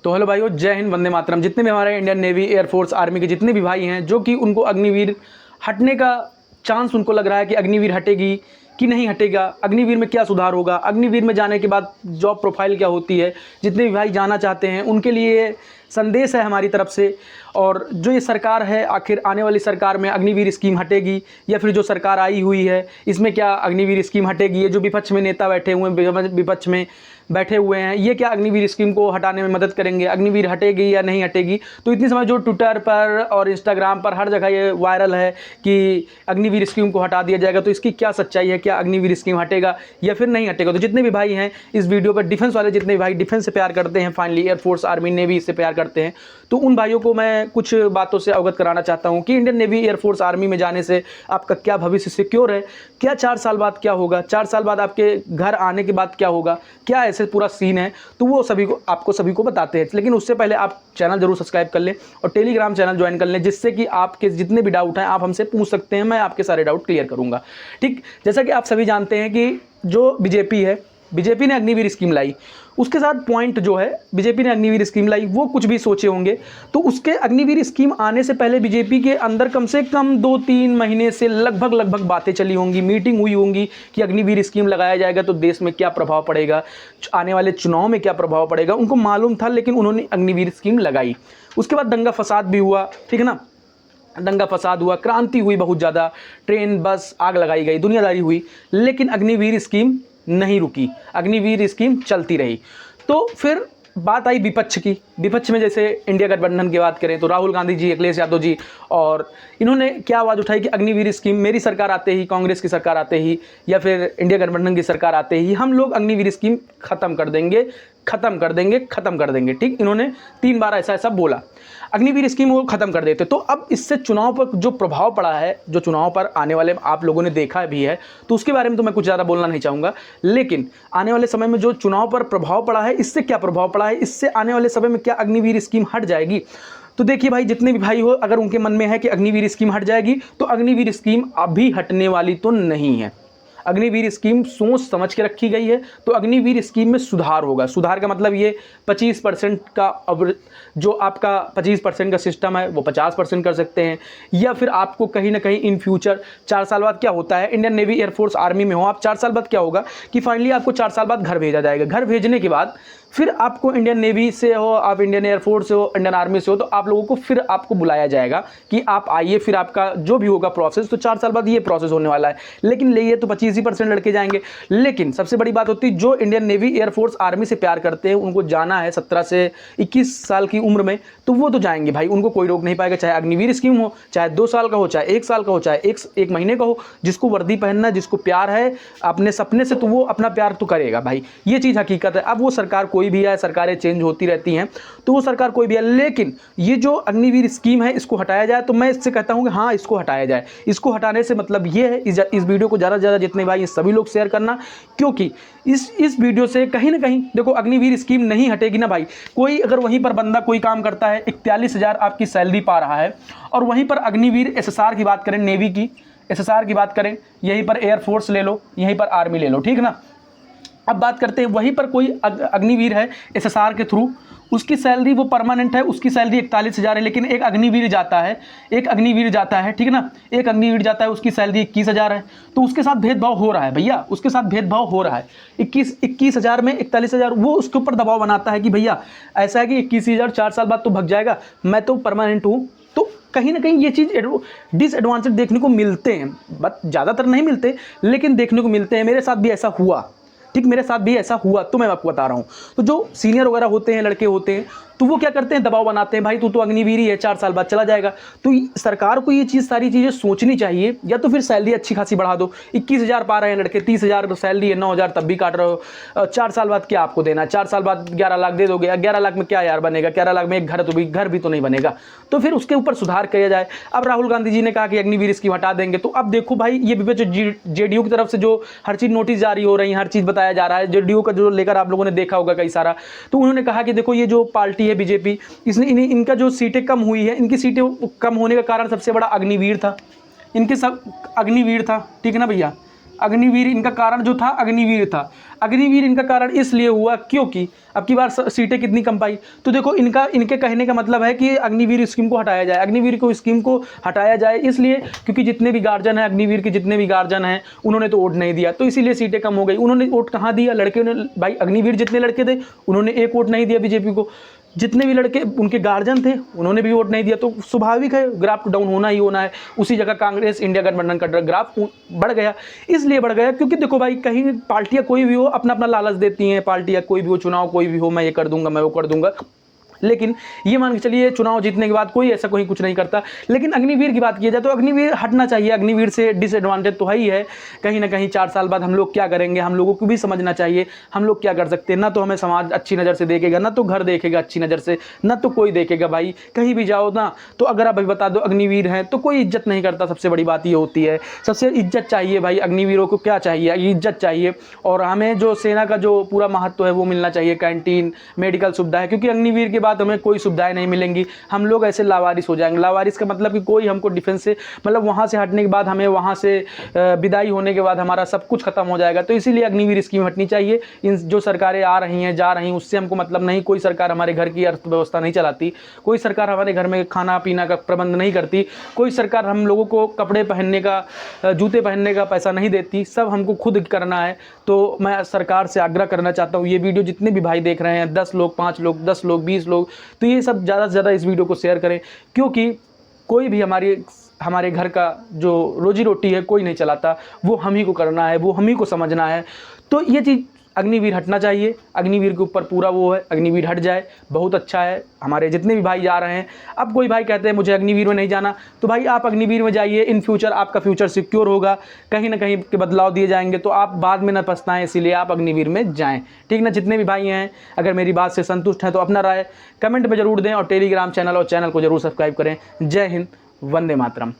तो हेलो भाइयों, जय हिंद, वंदे मातरम। जितने भी हमारे इंडियन नेवी, एयरफोर्स, आर्मी के जितने भी भाई हैं जो कि उनको अग्निवीर हटने का चांस उनको लग रहा है कि अग्निवीर हटेगी कि नहीं हटेगा, अग्निवीर में क्या सुधार होगा, अग्निवीर में जाने के बाद जॉब प्रोफाइल क्या होती है, जितने भी भाई जाना चाहते हैं उनके लिए संदेश है हमारी तरफ से। और जो ये सरकार है, आखिर आने वाली सरकार में अग्निवीर स्कीम हटेगी या फिर जो सरकार आई हुई है इसमें क्या अग्निवीर स्कीम हटेगी? ये जो विपक्ष में नेता बैठे हुए हैं, विपक्ष में बैठे हुए हैं, ये क्या अग्निवीर स्कीम को हटाने में मदद करेंगे? अग्निवीर हटेगी या नहीं हटेगी? तो इतनी समय जो ट्विटर पर और इंस्टाग्राम पर हर जगह ये वायरल है कि अग्निवीर स्कीम को हटा दिया जाएगा, तो इसकी क्या सच्चाई है? क्या अग्निवीर स्कीम हटेगा या फिर नहीं हटेगा? तो जितने भी भाई हैं इस वीडियो पर, डिफेंस वाले जितने भी भाई डिफेंस से प्यार करते हैं, फाइनली एयरफोर्स, आर्मी, नेवी से प्यार करते हैं, तो उन भाइयों को मैं कुछ बातों से अवगत कराना चाहता हूं कि इंडियन नेवी, एयरफोर्स, आर्मी में जाने से आपका क्या भविष्य सिक्योर है, क्या 4 साल बाद क्या होगा, 4 साल बाद आपके घर आने के बाद क्या होगा, क्या ऐसे पूरा सीन है, तो वो आपको सभी को बताते हैं। लेकिन उससे पहले आप चैनल जरूर सब्सक्राइब कर लें और टेलीग्राम चैनल ज्वाइन कर लें, जिससे कि आपके जितने भी डाउट हैं आप हमसे पूछ सकते हैं, मैं आपके सारे डाउट क्लियर करूंगा। ठीक, जैसा कि आप सभी जानते हैं कि जो बीजेपी है, बीजेपी ने अग्निवीर स्कीम लाई, उसके साथ पॉइंट जो है, बीजेपी ने अग्निवीर स्कीम लाई, वो कुछ भी सोचे होंगे, तो उसके अग्निवीर स्कीम आने से पहले बीजेपी के अंदर कम से कम 2-3 महीने से लगभग बातें चली होंगी, मीटिंग हुई होंगी कि अग्निवीर स्कीम लगाया जाएगा तो देश में क्या प्रभाव पड़ेगा, आने वाले चुनाव में क्या प्रभाव पड़ेगा, उनको मालूम था, लेकिन उन्होंने अग्निवीर स्कीम लगाई। उसके बाद दंगा फसाद भी हुआ, ठीक है ना, दंगा फसाद हुआ, क्रांति हुई बहुत ज़्यादा, ट्रेन बस आग लगाई गई, दुनियादारी हुई, लेकिन अग्निवीर स्कीम नहीं रुकी, अग्निवीर स्कीम चलती रही। तो फिर बात आई विपक्ष की। विपक्ष में जैसे इंडिया गठबंधन की बात करें तो राहुल गांधी जी, अखिलेश यादव जी, और इन्होंने क्या आवाज़ उठाई कि अग्निवीर स्कीम, मेरी सरकार आते ही, कांग्रेस की सरकार आते ही या फिर इंडिया गठबंधन की सरकार आते ही हम लोग अग्निवीर स्कीम ख़त्म कर देंगे, ख़त्म कर देंगे, ख़त्म कर देंगे। ठीक, इन्होंने 3 बार ऐसा बोला, अग्निवीर स्कीम वो ख़त्म कर देते। तो अब इससे चुनाव पर जो प्रभाव पड़ा है, जो चुनाव पर आने वाले आप लोगों ने देखा भी है, तो उसके बारे में तो मैं कुछ ज़्यादा बोलना नहीं चाहूँगा, लेकिन आने वाले समय में जो चुनाव पर प्रभाव पड़ा है, इससे क्या प्रभाव पड़ा है, इससे आने वाले समय में क्या अग्निवीर स्कीम हट जाएगी? तो देखिए भाई, जितने भी भाई हो, अगर उनके मन में है कि अग्निवीर स्कीम हट जाएगी, तो अग्निवीर स्कीम अभी हटने वाली तो नहीं है। अग्निवीर स्कीम सोच समझ के रखी गई है, तो अग्निवीर स्कीम में सुधार होगा। सुधार का मतलब ये 25% का, अब जो आपका 25% का सिस्टम है वो 50% कर सकते हैं, या फिर आपको कहीं ना कहीं इन फ्यूचर 4 साल बाद क्या होता है, इंडियन नेवी, एयरफोर्स, आर्मी में हो आप, 4 साल बाद क्या होगा कि फाइनली आपको 4 साल बाद घर भेजा जाएगा। घर भेजने के बाद फिर आपको इंडियन नेवी से हो, आप इंडियन एयरफोर्स से हो, इंडियन आर्मी से हो, तो आप लोगों को फिर आपको बुलाया जाएगा कि आप आइए, फिर आपका जो भी होगा प्रोसेस, तो 4 साल बाद ये प्रोसेस होने वाला है। लेकिन ये तो 25% लड़के जाएंगे। लेकिन सबसे बड़ी बात होती है, जो इंडियन नेवी, एयरफोर्स, आर्मी से प्यार करते हैं, उनको जाना है 17 से 21 साल की उम्र में, तो वो तो जाएंगे भाई, उनको कोई रोक नहीं पाएगा। चाहे अग्निवीर स्कीम हो, चाहे 2 साल का हो, चाहे 1 साल का हो, चाहे एक महीने का हो, जिसको वर्दी पहनना, जिसको प्यार है अपने सपने से, तो वो अपना प्यार तो करेगा भाई, ये चीज़ हकीकत है। अब वो सरकार कोई भी है, सरकारें चेंज होती रहती हैं, तो वो सरकार कोई भी है, लेकिन ये जो अग्निवीर स्कीम है इसको हटाया जाए, तो मैं इससे कहता हूं कि हाँ, इसको हटाया जाए। इसको हटाने से मतलब ये है, इस वीडियो को ज़्यादा से ज़्यादा जितने भाई सभी लोग शेयर करना, क्योंकि इस वीडियो से कहीं ना कहीं देखो, अग्निवीर स्कीम नहीं हटेगी ना भाई, कोई अगर वहीं पर बंदा कोई काम करता है, 41,000 आपकी सैलरी पा रहा है, और वहीं पर अग्निवीर SSR की बात करें, नेवी की SSR की बात करें, यहीं पर एयरफोर्स ले लो, यहीं पर आर्मी ले लो, ठीक ना। अब बात करते हैं, वहीं पर कोई अग्निवीर है SSR के थ्रू, उसकी सैलरी वो परमानेंट है, उसकी सैलरी 41,000 है, लेकिन एक अग्निवीर जाता है, ठीक है ना, एक अग्निवीर जाता है, उसकी सैलरी 21,000 है, तो उसके साथ भेदभाव हो रहा है भैया, उसके साथ भेदभाव हो रहा है। 21,000 में 41,000, वो उसके ऊपर दबाव बनाता है कि भैया ऐसा है कि 21,000 4 साल बाद तो भग जाएगा, मैं तो परमानेंट हूँ। तो कहीं ना कहीं ये चीज़ डिसएडवांटेज देखने को मिलते हैं, बट ज़्यादातर नहीं मिलते, लेकिन देखने को मिलते हैं। मेरे साथ भी ऐसा हुआ, ठीक, मेरे साथ भी ऐसा हुआ, तो मैं आपको बता रहा हूँ। तो जो सीनियर वगैरह होते हैं, लड़के होते हैं, तो वो क्या करते हैं, दबाव बनाते हैं, भाई तू तो अग्निवीर ही है, 4 साल बाद चला जाएगा। तो सरकार को ये चीज़, सारी चीज़ें सोचनी चाहिए, या तो फिर सैलरी अच्छी खासी बढ़ा दो। 21,000 पा रहे हैं लड़के, 30,000 सैलरी है, 9,000 तब भी काट रहे हो। 4 साल बाद क्या आपको देना है? 4 साल बाद 11 लाख दे दोगे, 11 लाख में क्या यार बनेगा? 11 लाख में एक घर भी तो नहीं बनेगा। तो फिर उसके ऊपर सुधार किया जाए। अब राहुल गांधी जी ने कहा कि अग्निवीर स्कीम हटा देंगे, तो अब देखो भाई, ये JDU की तरफ से जो हर चीज़ नोटिस जारी हो रही है, हर चीज़ बताया जा रहा है, JDU का जो लेकर आप लोगों ने देखा होगा कई सारा, तो उन्होंने कहा कि देखो, ये जो पार्टी है बीजेपी, इसने इनका जो सीटें कम हुई है, इनकी सीटें कम होने का कारण सबसे बड़ा अग्निवीर था, इनके सब अग्निवीर था, ठीक है ना भैया। अग्निवीर इनका कारण जो था अग्निवीर था। अग्निवीर इनका कारण इसलिए हुआ क्योंकि अब की बार सीटें कितनी कम पाई। तो देखो इनके कहने का मतलब है कि अग्निवीर स्कीम को हटाया जाए, अग्निवीर को स्कीम को हटाया जाए इसलिए क्योंकि जितने भी गार्जियन हैं अग्निवीर के, जितने भी गार्जियन हैं उन्होंने तो वोट नहीं दिया, तो इसीलिए सीटें कम हो गई। उन्होंने वोट कहाँ दिया? लड़के ने, भाई अग्निवीर जितने लड़के थे उन्होंने एक वोट नहीं दिया बीजेपी को, जितने भी लड़के उनके गार्जियन थे उन्होंने भी वोट नहीं दिया। तो स्वाभाविक है ग्राफ डाउन होना ही होना है। उसी जगह कांग्रेस इंडिया गठबंधन का ग्राफ बढ़ गया। इसलिए बढ़ गया क्योंकि देखो भाई, कहीं पार्टियां कोई भी हो अपना अपना लालच देती हैं, पार्टियां कोई भी हो, चुनाव कोई भी हो, मैं ये कर दूंगा, मैं वो कर दूंगा, लेकिन ये मान के चलिए चुनाव जीतने के बाद कोई ऐसा कोई कुछ नहीं करता। लेकिन अग्निवीर की बात की जाए तो अग्निवीर हटना चाहिए। अग्निवीर से डिसएडवांटेज तो है ही है, कहीं ना कहीं 4 साल बाद हम लोग क्या करेंगे, हम लोगों को भी समझना चाहिए हम लोग क्या कर सकते हैं। ना तो हमें समाज अच्छी नज़र से देखेगा, ना तो घर देखेगा अच्छी नज़र से, ना तो कोई देखेगा। भाई कहीं भी जाओ ना, तो अगर आप अभी बता दो अग्निवीर हैं तो कोई इज्जत नहीं करता। सबसे बड़ी बात ये होती है, सबसे इज्जत चाहिए भाई। अग्निवीरों को क्या चाहिए? इज्जत चाहिए। और हमें जो सेना का जो पूरा महत्व है वो मिलना चाहिए, कैंटीन, मेडिकल सुविधाएं, क्योंकि अग्निवीर के बाद हमें कोई सुविधाएं नहीं मिलेंगी। हम लोग ऐसे लावारिस हो जाएंगे। लावारिस का मतलब कि कोई हमको डिफेंस से, मतलब वहाँ से हटने के बाद, हमें वहाँ से विदाई होने के बाद हमारा सब कुछ खत्म हो जाएगा। तो इसीलिए अग्निवीर स्कीम हटनी चाहिए। इन जो सरकारें आ रही हैं जा रही हैं उससे हमको मतलब नहीं। कोई सरकार हमारे घर की अर्थव्यवस्था नहीं चलाती, कोई सरकार हमारे घर में खाना पीना का प्रबंध नहीं करती, कोई सरकार हम लोगों को कपड़े पहनने का, जूते पहनने का पैसा नहीं देती, सब हमको खुद करना है। तो मैं सरकार से आग्रह करना चाहता हूँ, ये वीडियो जितने भी भाई देख रहे हैं, 10 लोग, 5 लोग, 10 लोग, 20 लोग, तो ये सब ज़्यादा से ज़्यादा इस वीडियो को शेयर करें, क्योंकि कोई भी हमारे घर का जो रोजी रोटी है कोई नहीं चलाता, वो हम ही को करना है, वो हम ही को समझना है। तो ये चीज़ अग्निवीर हटना चाहिए। अग्निवीर के ऊपर पूरा वो है, अग्निवीर हट जाए, बहुत अच्छा है। हमारे जितने भी भाई जा रहे हैं, अब कोई भाई कहते हैं मुझे अग्निवीर में नहीं जाना, तो भाई आप अग्निवीर में जाइए। इन फ्यूचर आपका फ्यूचर सिक्योर होगा, कहीं ना कहीं के बदलाव दिए जाएंगे, तो आप बाद में न पछताएं, इसीलिए आप अग्निवीर में जाएं। ठीक ना? जितने भी भाई हैं अगर मेरी बात से संतुष्ट हैं तो अपना राय कमेंट में जरूर दें, और टेलीग्राम चैनल को जरूर सब्सक्राइब करें। जय हिंद, वंदे मातरम।